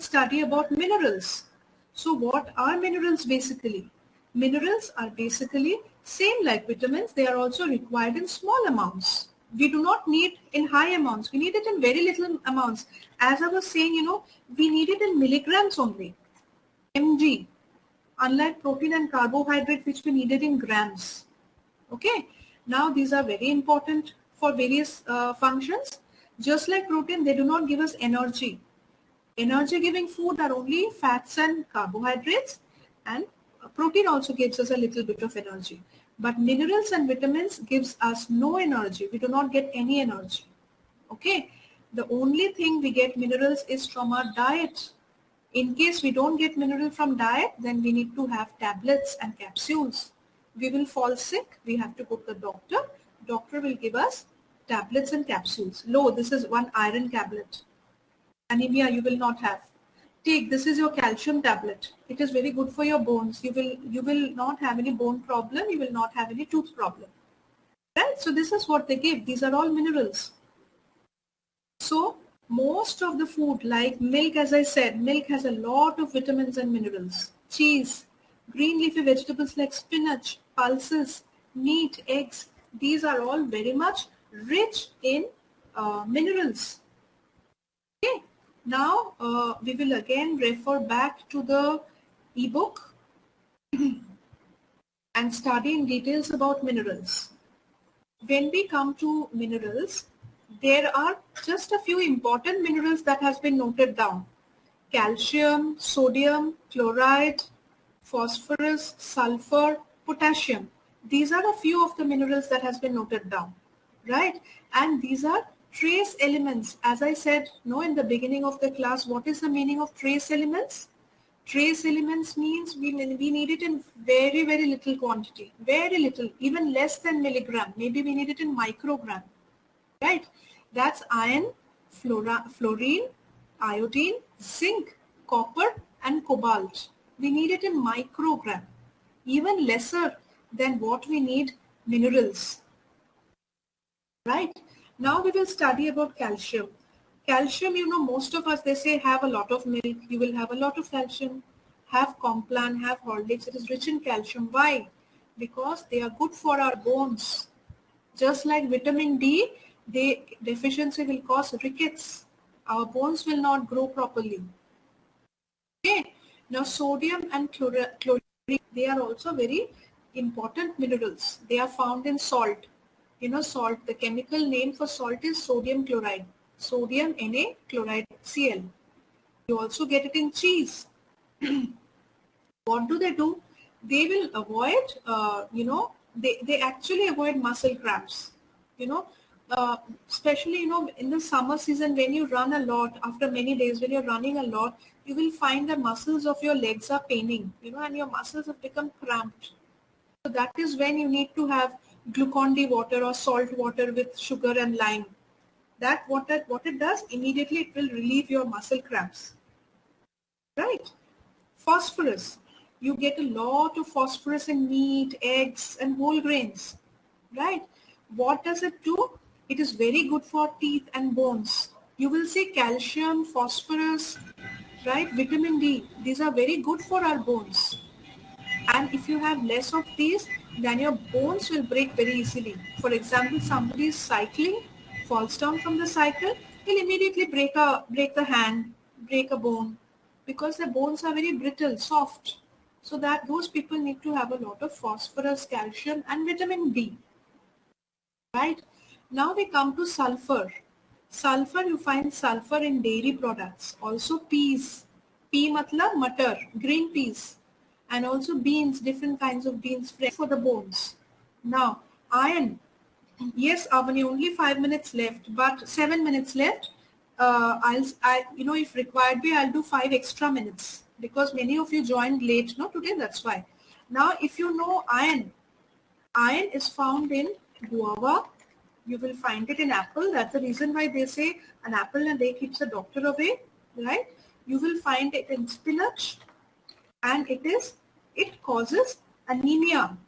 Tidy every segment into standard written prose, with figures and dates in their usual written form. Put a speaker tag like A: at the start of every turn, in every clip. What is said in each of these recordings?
A: study about minerals. So what are minerals basically? Minerals are basically same like vitamins. They are also required in small amounts. We do not need in high amounts. We need it in very little amounts. As I was saying, we need it in milligrams only, mg, unlike protein and carbohydrate which we needed in grams. Okay. Now these are very important for various functions. Just like protein, they do not give us energy. Energy giving food are only fats and carbohydrates, and protein also gives us a little bit of energy. But minerals and vitamins gives us no energy. We do not get any energy. Okay. The only thing we get minerals is from our diet. In case we don't get mineral from diet, then we need to have tablets and capsules. We will fall sick. We have to go to the doctor. Doctor will give us tablets and capsules. Lo, this is one iron tablet. Anemia you will not have. Take, this is your calcium tablet. It is very good for your bones. You will not have any bone problem. You will not have any tooth problem. Right? So this is what they give. These are all minerals. So most of the food like milk, as I said, milk has a lot of vitamins and minerals. Cheese, green leafy vegetables like spinach, pulses, meat, eggs, these are all very much rich in minerals. Okay, now we will again refer back to the ebook and study in details about minerals. When we come to minerals, there are just a few important minerals that has been noted down. Calcium, sodium, chloride, phosphorus, sulfur, potassium. These are a few of the minerals that has been noted down, right? And these are trace elements. As I said, in the beginning of the class, what is the meaning of trace elements? Trace elements means we need it in very, very little quantity, very little, even less than milligram. Maybe we need it in microgram, right? That's iron, fluorine, iodine, zinc, copper, and cobalt. We need it in microgram, even lesser than what we need minerals, right? Now we will study about calcium. Calcium, most of us, they say have a lot of milk, you will have a lot of calcium. Have Complan, have Horlicks, it is rich in calcium. Why? Because they are good for our bones. Just like vitamin D, deficiency will cause rickets. Our bones will not grow properly. Okay. Now sodium and chlorine, they are also very important minerals. They are found in salt. Salt, the chemical name for salt is sodium chloride. Sodium Na, chloride Cl. You also get it in cheese. What do? They will avoid, they actually avoid muscle cramps. Especially, in the summer season when you run a lot, after many days when you're running a lot, you will find the muscles of your legs are paining, and your muscles have become cramped. So that is when you need to have Glucon-D water or salt water with sugar and lime. What it does, immediately it will relieve your muscle cramps. Right? Phosphorus. You get a lot of phosphorus in meat, eggs, and whole grains. Right? What does it do? It is very good for teeth and bones. You will see calcium, phosphorus, right? Vitamin D. These are very good for our bones. And if you have less of these, then your bones will break very easily. For example, somebody is cycling, falls down from the cycle, he'll immediately break the hand, break a bone, because the bones are very brittle, soft. So that those people need to have a lot of phosphorus, calcium, and vitamin D. Right? Now we come to sulfur. Sulfur, you find sulfur in dairy products. Also peas. Pea matlab matar, green peas. And also beans, different kinds of beans, fresh for the bones. Now, iron. Yes, Avani, only 5 minutes left, but 7 minutes left. If required be, I'll do 5 extra minutes because many of you joined late, today, that's why. Now, if you know iron is found in guava. You will find it in apple. That's the reason why they say an apple a day keeps the doctor away, right? You will find it in spinach, and it causes anemia.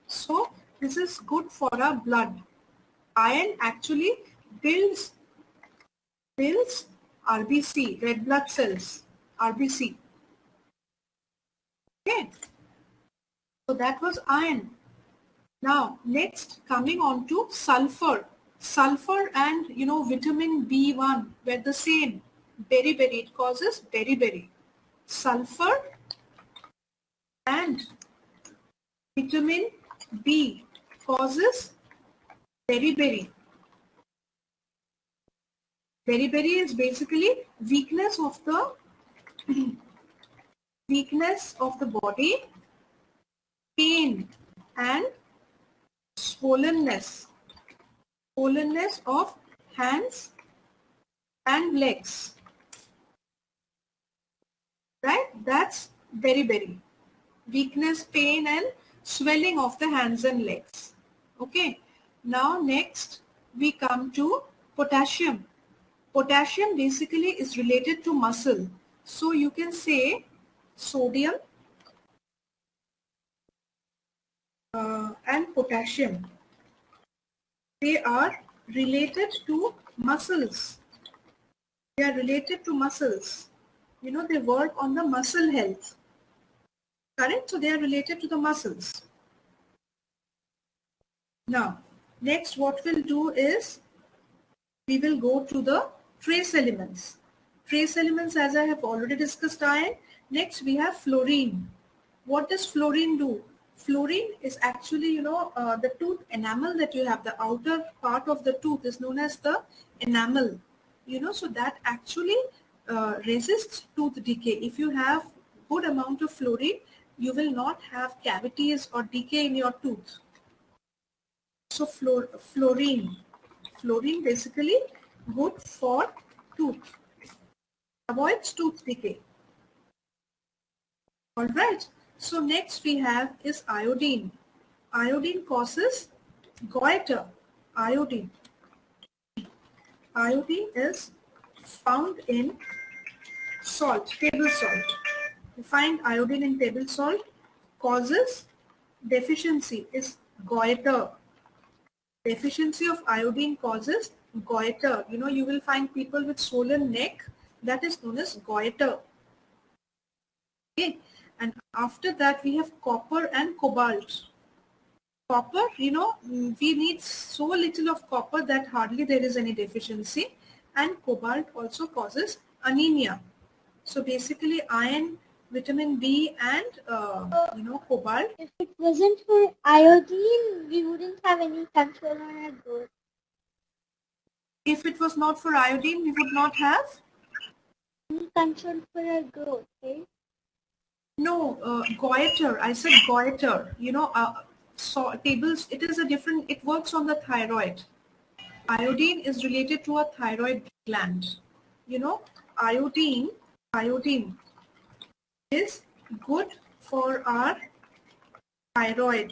A: So this is good for our blood. Iron actually builds Pills, RBC, red blood cells, RBC. Okay, so that was iron. Now next coming on to sulfur. Sulfur and vitamin B1 were the same. Beriberi, it causes beriberi. Sulfur and vitamin B causes beriberi. Beriberi is basically weakness of the body, pain and swollenness of hands and legs. Right? That's beriberi. Weakness, pain and swelling of the hands and legs. Okay. Now next we come to potassium. Potassium basically is related to muscle. So you can say sodium and potassium. They are related to muscles. They are related to muscles. They work on the muscle health. Correct? So they are related to the muscles. Now, next what we'll do is we will go to the trace elements. Trace elements, as I have already discussed, iron. Next we have fluorine. What does fluorine do? Fluorine is actually, the tooth enamel that you have. The outer part of the tooth is known as the enamel. So that actually resists tooth decay. If you have good amount of fluorine, you will not have cavities or decay in your tooth. So fluorine basically good for tooth, avoids tooth decay. All right. So next we have is iodine. Iodine causes goiter. Iodine is found in salt, table salt. You find iodine in table salt, causes deficiency is goiter. Deficiency of iodine causes goiter. You will find people with swollen neck, that is known as goiter. Okay. And after that we have copper and cobalt. Copper, we need so little of copper that hardly there is any deficiency, and cobalt also causes anemia. So basically iron, vitamin B and cobalt.
B: If it wasn't for iodine, we wouldn't have any control on our growth.
A: If it was not for iodine, we would not have
B: Any control for our growth, right?
A: no goiter. I said goiter. So tables. It is a different. It works on the thyroid. Iodine is related to a thyroid gland. Iodine is good for our thyroid.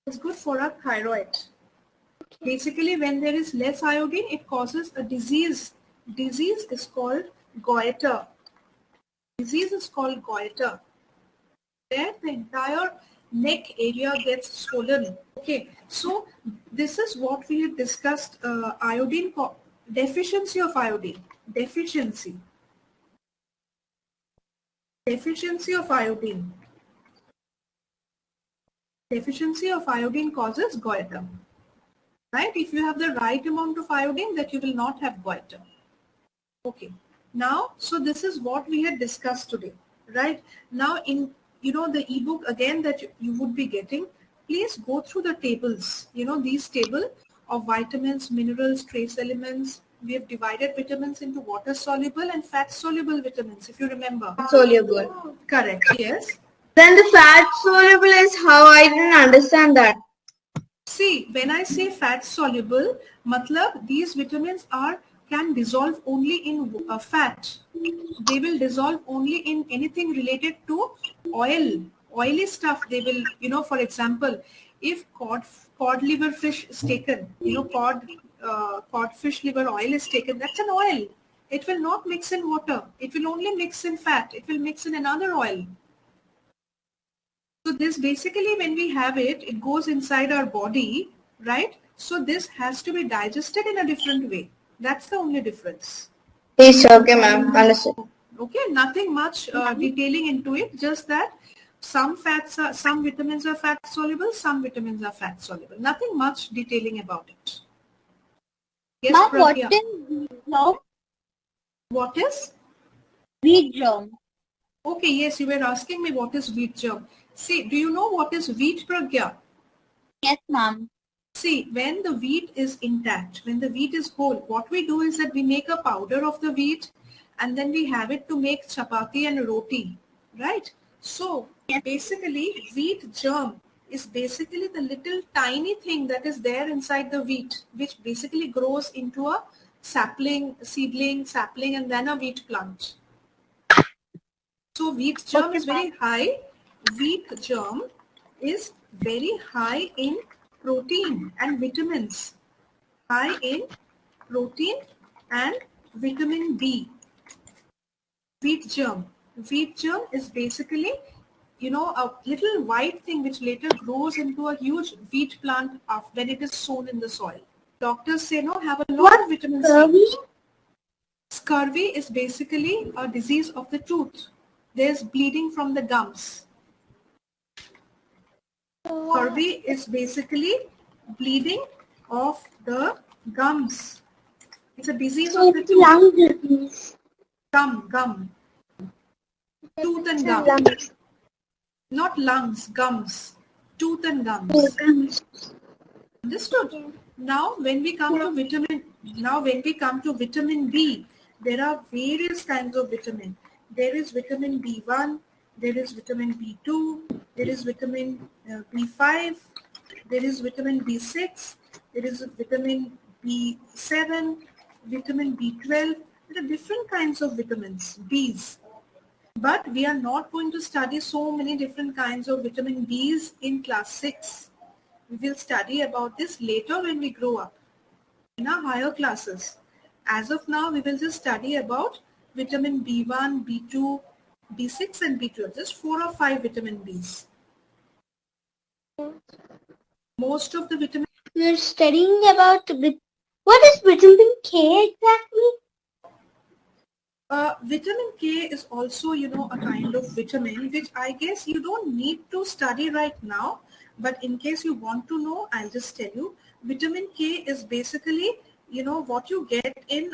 A: It's good for our thyroid. Basically, when there is less iodine, it causes a disease. Disease is called goiter. Disease is called goiter. Where the entire neck area gets swollen. Okay, so this is what we had discussed. Iodine deficiency of iodine. Deficiency of iodine. Deficiency of iodine causes goiter. Right? If you have the right amount of iodine, that you will not have goiter. Okay. Now, so this is what we had discussed today. Right? Now, in the ebook again that you would be getting, please go through the tables. These table of vitamins, minerals, trace elements. We have divided vitamins into water soluble and fat soluble vitamins, if you remember.
C: Soluble.
A: Correct. Yes.
C: Then the fat soluble is how I didn't understand that.
A: See, when I say fat soluble, matlab these vitamins can dissolve only in fat. They will dissolve only in anything related to oil, oily stuff. They will, for example, if cod liver fish is taken, cod fish liver oil is taken, that's an oil. It will not mix in water. It will only mix in fat. It will mix in another oil. So this basically, when we have it, it goes inside our body, right? So this has to be digested in a different way. That's the only difference.
C: Yes, okay, ma'am. Understood.
A: Okay, nothing much detailing into it, just that some vitamins are fat soluble, some vitamins are fat soluble. Nothing much detailing about it. Yes,
B: Ma'am, what
A: Pragya.
B: is wheat germ?
A: What is?
B: Wheat germ.
A: Okay, yes, you were asking me what is wheat germ. See, do you know what is wheat, Pragya?
B: Yes, ma'am.
A: See, when the wheat is intact, when the wheat is whole, what we do is that we make a powder of the wheat and then we have it to make chapati and roti, right? So basically wheat germ is basically the little tiny thing that is there inside the wheat, which basically grows into a sapling, seedling, sapling, and then a wheat plant. So wheat germ is very high. Wheat germ is very high in protein and vitamins. High in protein and vitamin B. Wheat germ. Wheat germ is basically, a little white thing which later grows into a huge wheat plant when it is sown in the soil. Doctors say no, have a lot of vitamin
B: Scurvy?
A: C. Scurvy is basically a disease of the tooth. There's bleeding from the gums. Scurvy is basically bleeding of the gums. It's a disease
B: So
A: of the
B: it's
A: tooth.
B: lung disease.
A: Gum. Tooth and
B: It's
A: gum.
B: lungs.
A: Not lungs, gums. Tooth and
B: Oh,
A: gums.
B: gums.
A: Understood? Now when we come to vitamin B, there are various kinds of vitamin. There is vitamin B1, there is vitamin B2, there is vitamin B5, there is vitamin B6, there is vitamin B7, vitamin B12. There are different kinds of vitamins, Bs. But we are not going to study so many different kinds of vitamin Bs in class 6. We will study about this later when we grow up in our higher classes. As of now, we will just study about vitamin B1, B2, B6 and B12, just 4 or 5 vitamin Bs. Most of the vitamin
B: We're studying about what is vitamin K exactly?
A: vitamin K is also, a kind of vitamin which I guess you don't need to study right now. But in case you want to know, I'll just tell you. Vitamin K is basically, what you get in,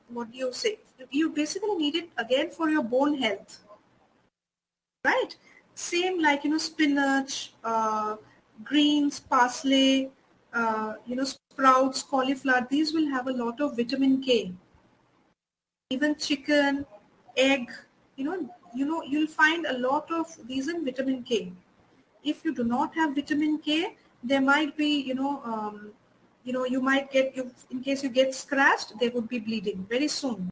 A: what do you say? You basically need it again for your bone health, right? Same like, spinach, greens, parsley, sprouts, cauliflower. These will have a lot of vitamin K. Even chicken, egg, you'll find a lot of these in vitamin K. If you do not have vitamin K, there might be, you might get, in case you get scratched, there would be bleeding very soon.